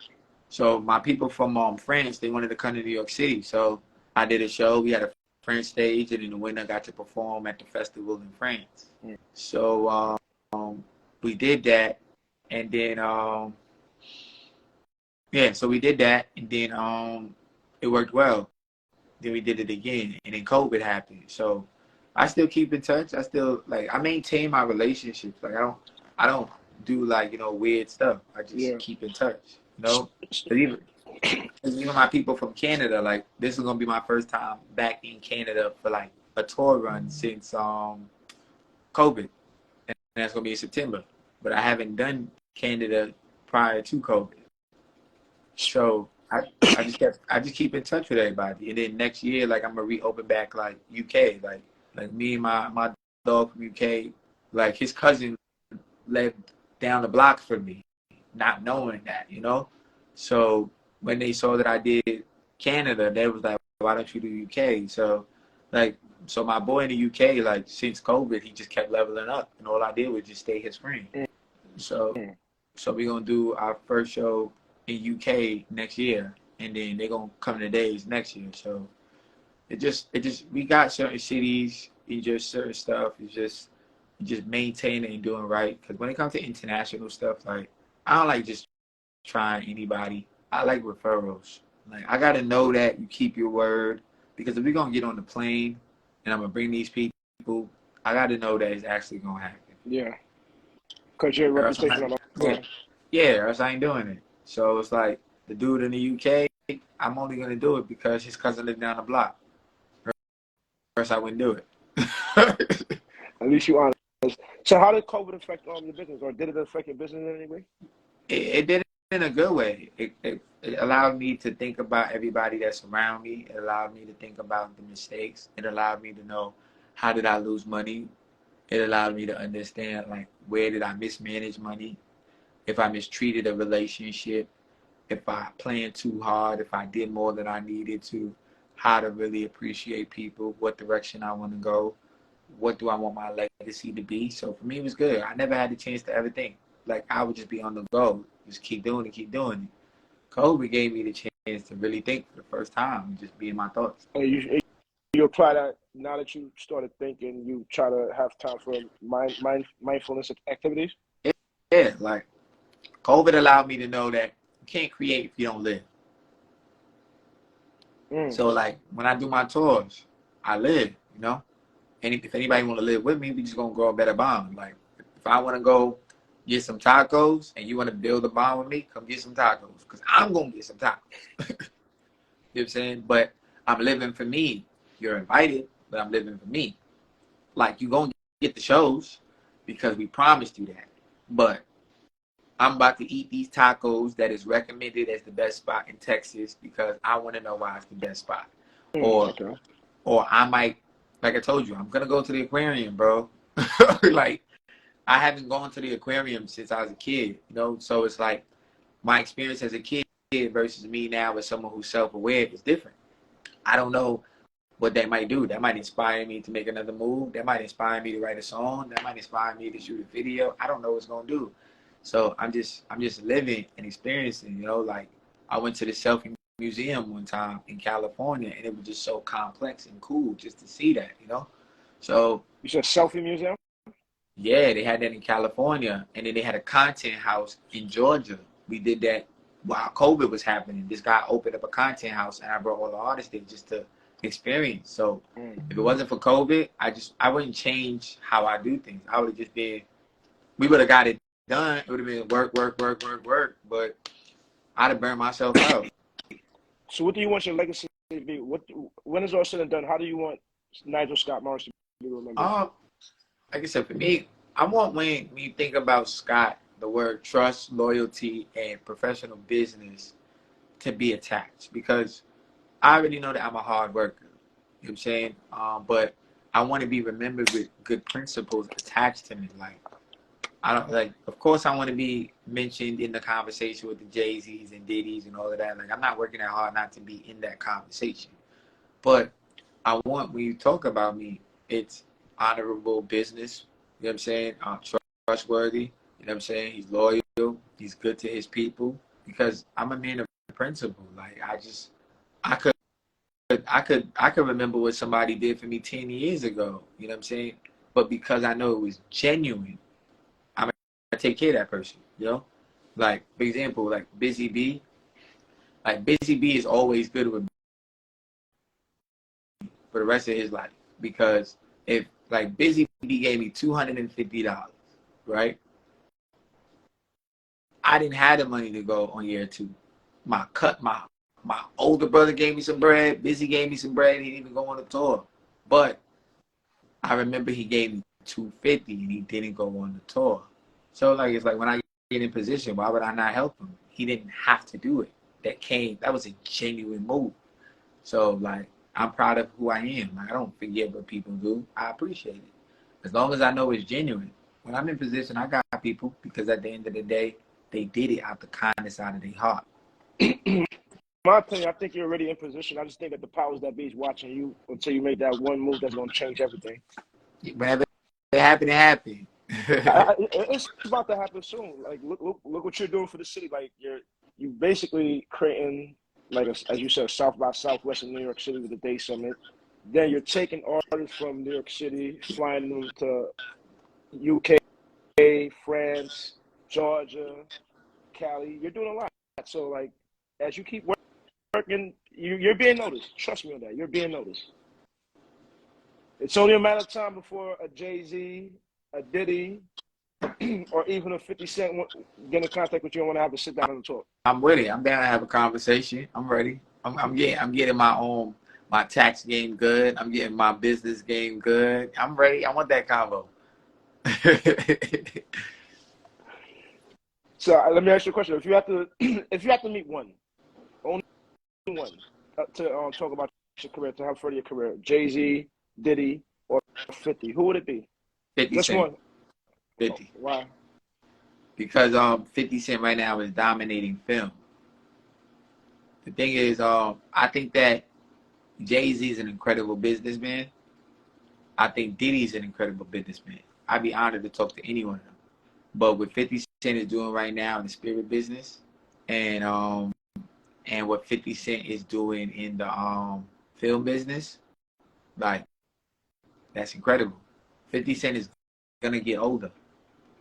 So my people from France, they wanted to come to New York City. So I did a show. We had a French stage, and then the winner got to perform at the festival in France. Mm. So we did that, and then so we did that, and then it worked well. Then we did it again, and then COVID happened. So I still keep in touch. I maintain my relationships. Like I don't do like weird stuff. I just keep in touch. You know, 'cause even my people from Canada, like this is gonna be my first time back in Canada for like a tour run since COVID, and that's gonna be in September. But I haven't done Canada prior to COVID, so I just keep in touch with everybody. And then next year, like I'm gonna reopen back like UK, like me and my dog from UK, like his cousin lived down the block from me, not knowing that, you know. So when they saw that I did Canada, they was like, why don't you do UK? So like, so my boy in the UK, like since COVID, he just kept leveling up, and all I did was just stay his friend. So we're gonna do our first show in UK next year, and then they're gonna come to Daze next year. So it just we got certain cities, it's just certain stuff. It's just maintaining and doing right. Because when it comes to international stuff, like I don't like just trying anybody. I like referrals. Like I gotta know that you keep your word. Because if we're gonna get on the plane and I'm gonna bring these people, I gotta know that it's actually gonna happen. Yeah. Because your reputation on the line. Yeah, or else I ain't doing it. So it's like the dude in the UK, I'm only gonna do it because his cousin lived down the block. Or else I wouldn't do it. At least you honest. So how did COVID affect your business, or did it affect your business in any way? It did it in a good way. It allowed me to think about everybody that's around me. It allowed me to think about the mistakes. It allowed me to know how did I lose money. It allowed me to understand like where did I mismanage money, if I mistreated a relationship, if I planned too hard, if I did more than I needed to, how to really appreciate people, what direction I want to go, what do I want my legacy to be. So for me, it was good. I never had the chance to ever think. Like I would just be on the go, just keep doing it, keep doing it. COVID gave me the chance to really think for the first time, just be in my thoughts. And you apply that now that you started thinking. You try to have time for mindfulness activities. Yeah, like COVID allowed me to know that you can't create if you don't live. So like when I do my tours, I live, you know. And if anybody want to live with me, we just gonna grow a better bond. Like if I want to go get some tacos and you want to build a bond with me, come get some tacos because I'm gonna get some tacos. You know what I'm saying? But I'm living for me. You're invited, but I'm living for me. Like you gonna get the shows because we promised you that. But I'm about to eat these tacos that is recommended as the best spot in Texas because I want to know why it's the best spot. Or I might, like I told you, I'm going to go to the aquarium, bro. Like, I haven't gone to the aquarium since I was a kid, you know? So it's like my experience as a kid versus me now as someone who's self-aware is different. I don't know what that might do. That might inspire me to make another move. That might inspire me to write a song. That might inspire me to shoot a video. I don't know what's going to do. So I'm just living and experiencing, you know, like I went to the selfie museum one time in California and it was just so complex and cool just to see that, you know? So you said selfie museum? Yeah, they had that in California and then they had a content house in Georgia. We did that while COVID was happening. This guy opened up a content house and I brought all the artists there just to experience. So if it wasn't for COVID, I wouldn't change how I do things. I would have just been, we would have got it done. It would have been work, but I'd have burned myself out. So what do you want your legacy to be? When it's all said and done, how do you want Nigel Scott Morris to be remembered? Like I said, for me, I want when you think about Scott, the word trust, loyalty, and professional business to be attached because I already know that I'm a hard worker. You know what I'm saying? But I want to be remembered with good principles attached to me. Like, I don't like, of course, I want to be mentioned in the conversation with the Jay-Z's and Diddy's and all of that. Like, I'm not working that hard not to be in that conversation. But I want, when you talk about me, it's honorable business. You know what I'm saying? Trustworthy. You know what I'm saying? He's loyal. He's good to his people because I'm a man of principle. Like, I could remember what somebody did for me 10 years ago. You know what I'm saying? But because I know it was genuine, I'm gonna take care of that person. You know, like for example, like Busy B. Like Busy B is always good with me for the rest of his life because if like Busy B gave me $250, right? I didn't have the money to go on year 2. My older brother gave me some bread. Busy gave me some bread. He didn't even go on the tour. But I remember he gave me $250 and he didn't go on the tour. So like it's like when I get in position, why would I not help him? He didn't have to do it. That was a genuine move. So like I'm proud of who I am. Like, I don't forget what people do. I appreciate it. As long as I know it's genuine. when I'm in position, I got people because at the end of the day, they did it out the kindness out of their heart. My opinion, I think you're already in position. I just think that the powers that be is watching you until you make that one move that's going to change everything. Whenever it happened, it happened. It's about to happen soon. Like, look what you're doing for the city. Like, you basically creating, like, as you said, South by Southwest in New York City with the Daze Summit. Then you're taking artists from New York City, flying them to UK, France, Georgia, Cali. You're doing a lot. So, like, as you keep working, you're being noticed. Trust me on that. You're being noticed. It's only a matter of time before a Jay-Z, a Diddy, or even a 50 Cent get in contact with you and want to have a sit down and talk. I'm with it. I'm down to have a conversation. I'm ready. I'm getting my tax game good. I'm getting my business game good. I'm ready. I want that combo. So let me ask you a question. If you have to meet one, only one, to talk about your career, to have further your career, Jay-Z, Diddy, or 50, who would it be? 50 Just Cent. one. 50. Oh, why? Because 50 Cent right now is dominating film. The thing is, I think that Jay-Z is an incredible businessman. I think Diddy's an incredible businessman. I'd be honored to talk to anyone of them. But what 50 Cent is doing right now in the spirit business, and what 50 Cent is doing in the film business, like, that's incredible. 50 Cent is gonna get older,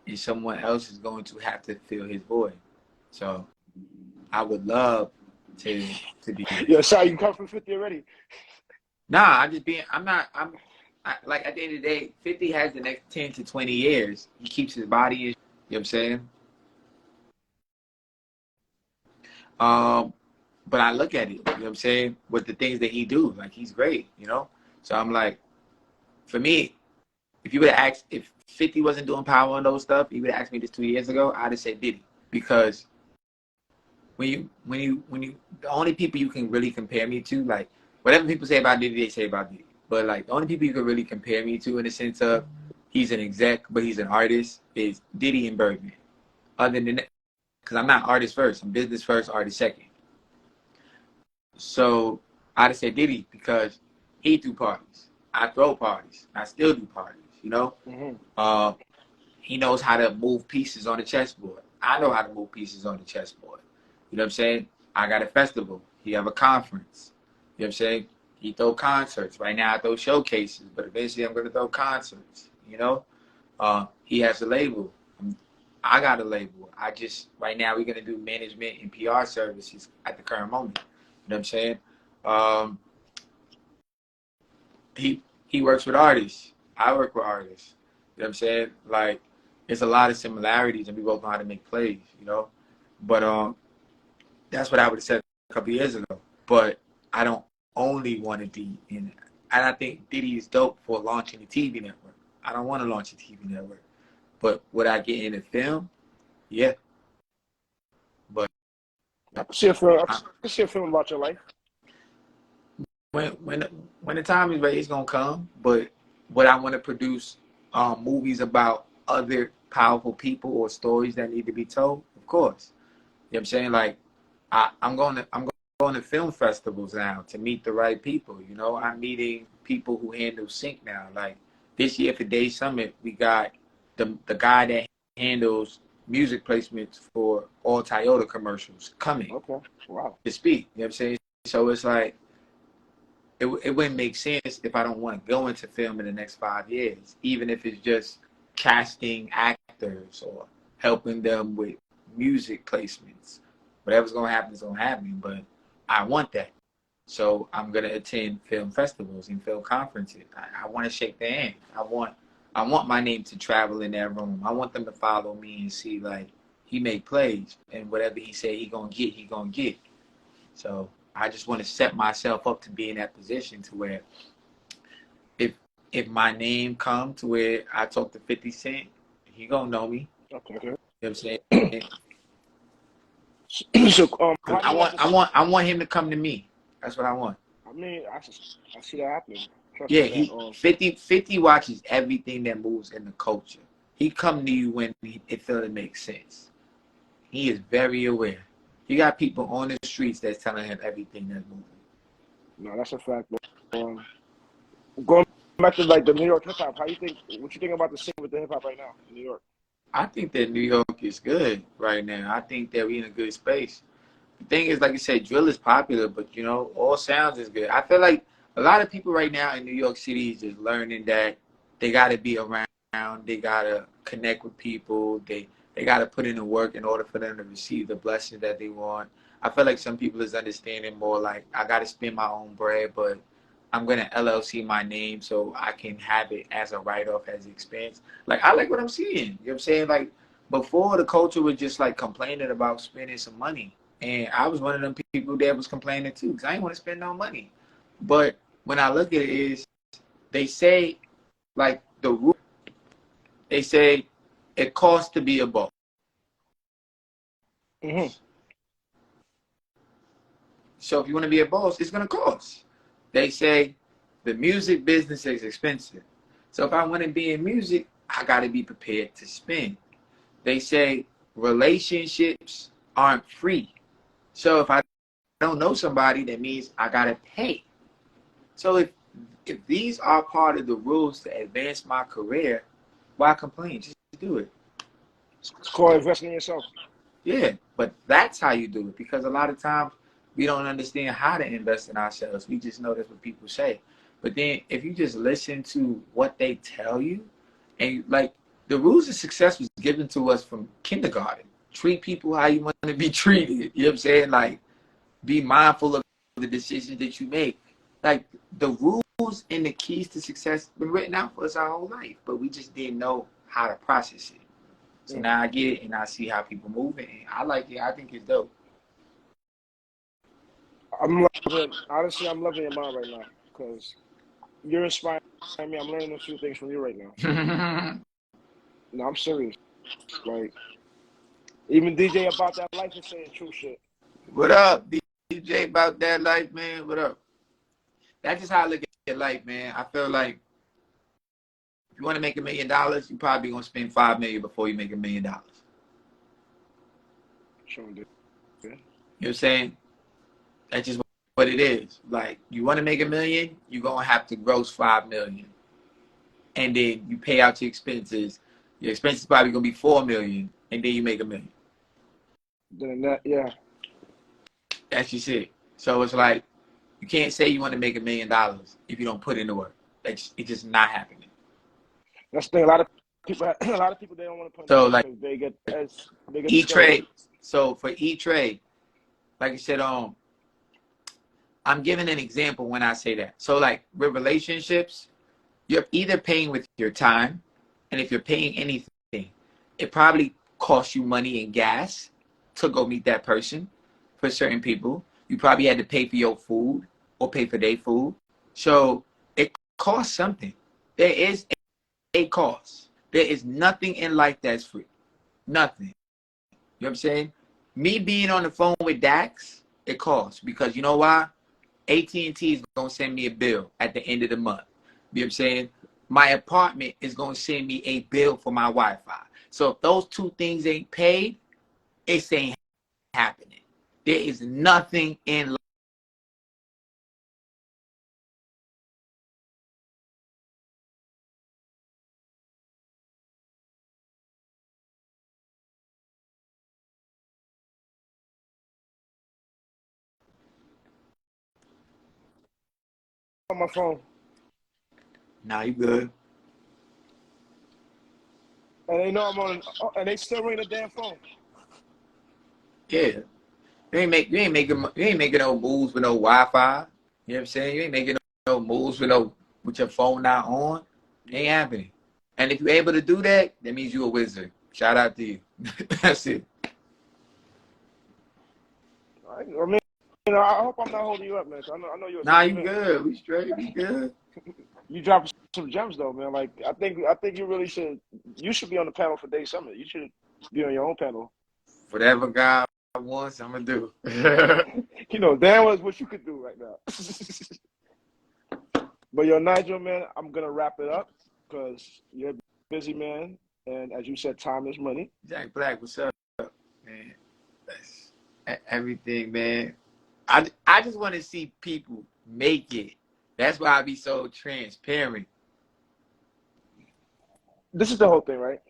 and someone else is going to have to fill his void. So I would love to be. Yeah, sorry, you come from 50 already. Nah, like, at the end of the day, 50 has the next 10 to 20 years. He keeps his body in, you know what I'm saying? But I look at it, you know what I'm saying, with the things that he do, like, he's great, you know? So I'm like, for me, if you would have asked, if 50 wasn't doing Power and those stuff, you would have asked me this 2 years ago, I'd have said Diddy. Because when you, the only people you can really compare me to, like, whatever people say about Diddy, they say about Diddy. But, like, the only people you can really compare me to in the sense of he's an exec, but he's an artist, is Diddy and Birdman. Other than that, because I'm not artist first, I'm business first, artist second. So I'd have said Diddy because he threw parties. I throw parties. I still do parties, you know? Mm-hmm. He knows how to move pieces on the chessboard. I know how to move pieces on the chessboard. You know what I'm saying? I got a festival. He have a conference. You know what I'm saying? He throw concerts. Right now I throw showcases, but eventually I'm going to throw concerts, you know? He has a label. I got a label. Right now we're going to do management and PR services at the current moment. You know what I'm saying? He works with artists. I work with artists. You know what I'm saying? Like, there's a lot of similarities, and we both know how to make plays, you know? But that's what I would have said a couple years ago. But I don't only want to be in it. And I think Diddy is dope for launching a TV network. I don't want to launch a TV network. But would I get into film? Yeah. But I can see a film about your life. when the time is right, it's gonna come. But would I want to produce movies about other powerful people or stories that need to be told? Of course. You know what I'm saying? Like, I'm going to film festivals now to meet the right people. You know, I'm meeting people who handle sync now. Like, this year for Daze Summit, we got the guy that handles music placements for all Toyota commercials coming. Okay. Wow. To speak. You know what I'm saying? So it's like, it wouldn't make sense if I don't want to go into film in the next 5 years, even if it's just casting actors or helping them with music placements. Whatever's going to happen is going to happen, but I want that. So I'm going to attend film festivals and film conferences. I want to shake their hand. I want my name to travel in that room. I want them to follow me and see, like, he make plays, and whatever he say he going to get. So I just want to set myself up to be in that position to where if my name come to where I talk to 50 Cent, he gonna know me. Okay. You know what I'm saying? So, I want him to come to me. That's what I want. I mean, I see that happening. Trust Yeah, me, 50 watches everything that moves in the culture. he come to you when it feel it makes sense. He is very aware. You got people on the streets that's telling him everything that's moving. No, that's a fact. Going back to like the New York hip hop, what you think about the scene with the hip hop right now in New York? I think that New York is good right now. I think that we're in a good space. The thing is, like you said, drill is popular, but you know, all sounds is good. I feel like a lot of people right now in New York City is just learning that they got to be around, they got to connect with people, they got to put in the work in order for them to receive the blessings that they want. I feel like some people is understanding more like I got to spend my own bread, but I'm gonna LLC my name so I can have it as a write-off as expense. Like I like what I'm seeing. You know what I'm saying? Like before the culture was just like complaining about spending some money. And I was one of them people that was complaining too, because I didn't want to spend no money. But when I look at it is they say like the rule they say it costs to be a boss. Mm-hmm. So if you want to be a boss, it's gonna cost. They say the music business is expensive. So if I want to be in music, I got to be prepared to spend. They say relationships aren't free. So if I don't know somebody, that means I got to pay. So if these are part of the rules to advance my career, why complain? Just do it. It's called investing in yourself. Yeah, but that's how you do it because a lot of times we don't understand how to invest in ourselves. We just know that's what people say. But then if you just listen to what they tell you, and like the rules of success was given to us from kindergarten. Treat people how you want to be treated. You know what I'm saying? Like be mindful of the decisions that you make. Like the rules and the keys to success been written out for us our whole life, but we just didn't know how to process it. So now I get it and I see how people move it. And I like it. I think it's dope. Honestly, I'm loving your mind right now because you're inspiring me. I'm learning a few things from you right now. No, I'm serious. Like, even DJ about that life is saying true shit. What up, DJ about that life, man? What up? That's just how I look at life, man. I feel like if you want to make $1 million, you probably gonna spend $5 million before you make $1 million. Sure, dude. You know what I'm saying? That's just what it is. Like you want to make $1 million, you're gonna have to gross $5 million, and then you pay out your expenses. Your expenses probably gonna be $4 million, and then you make $1 million. Then that, yeah. That's just it. So it's like you can't say you want to make $1 million if you don't put in the work. It's just not happening. That's the thing. A lot of people, they don't want to put in So the work like because they get E-Trade. discouraged. So for E-Trade, like I said, I'm giving an example when I say that. So like with relationships, you're either paying with your time, and if you're paying anything, it probably costs you money and gas to go meet that person. For certain people, you probably had to pay for your food or pay for their food. So it costs something. There is a cost. There is nothing in life that's free. Nothing. You know what I'm saying? Me being on the phone with Dax, it costs because you know why? AT&T is going to send me a bill at the end of the month. You know what I'm saying? My apartment is going to send me a bill for my Wi-Fi. So if those two things ain't paid, it ain't happening. There is nothing in life. On my phone, Nah, you good. and they know I'm on, and they still ring the damn phone. Yeah. You ain't making no moves with no Wi-Fi. You know what I'm saying? You ain't making no moves with your phone not on. It ain't happening. And if you're able to do that, that means you're a wizard. Shout out to you. That's it. I mean, I hope I'm not holding you up, man. I know you're a Nah, busy you man. good. We straight. We good. You dropped some gems though, man. Like I think you really should. You should be on the panel for Daze Summit. You should be on your own panel. Whatever God wants, I'm gonna do. You know, damn well is what you could do right now. But yo, Nigel, man, I'm gonna wrap it up because you're a busy man. And as you said, time is money. Jack Black, what's up, man? That's everything, man. I just want to see people make it. That's why I be so transparent. This is the whole thing, right?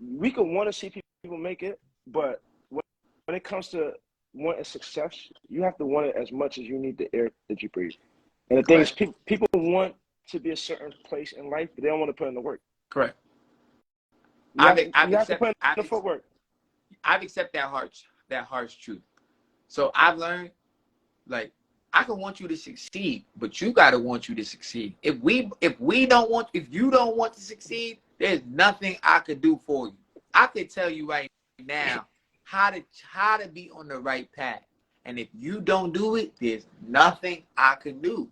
We could want to see people make it, but when it comes to wanting success, you have to want it as much as you need the air that you breathe. And the thing is, Correct. people want to be a certain place in life, but they don't want to put in the work. Correct. You have to put in the footwork. I've accepted that harsh truth. So I've learned, like, I can want you to succeed, but you gotta want you to succeed. If you don't want to succeed, there's nothing I could do for you. I could tell you right now how to be on the right path. And if you don't do it, there's nothing I can do.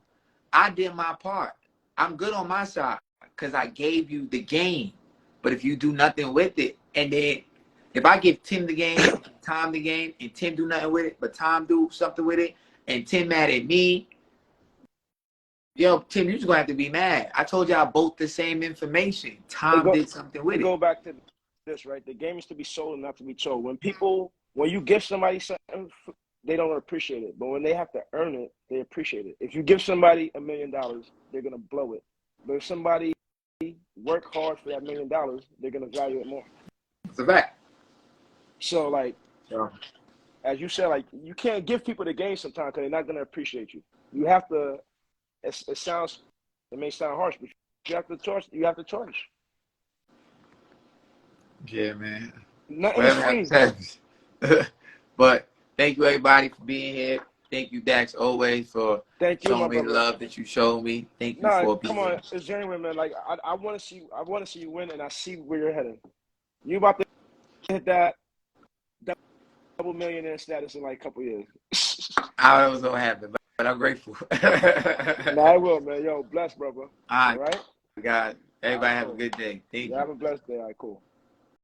I did my part. I'm good on my side because I gave you the game. But if you do nothing with it, and then if I give Tim the game, Tom the game, and Tim do nothing with it, but Tom do something with it, and Tim mad at me, yo, Tim, you're just gonna have to be mad. I told y'all both the same information. Tom did something with it. Go back to this, right? The game is to be sold and not to be told. When you give somebody something, they don't appreciate it. But when they have to earn it, they appreciate it. If you give somebody $1 million, they're gonna blow it. But if somebody work hard for that $1 million, they're gonna value it more. It's a fact. So, like, as you said, like, you can't give people the game sometimes because they're not gonna appreciate you. You have to. It may sound harsh, but you have to charge. You have to charge. Yeah, man. Nothing is free. But thank you, everybody, for being here. Thank you, Dax, always for showing me the love that you showed me. Thank you for being here. It's genuine, man. Like, I want to see you win, and I see where you're heading. You about to hit that double millionaire status in like a couple years. I don't know what's gonna happen, but I'm grateful. I will, man. Yo, bless, brother. All right. All right? God, everybody have a good day. Thank you. Have a blessed day. All right, cool.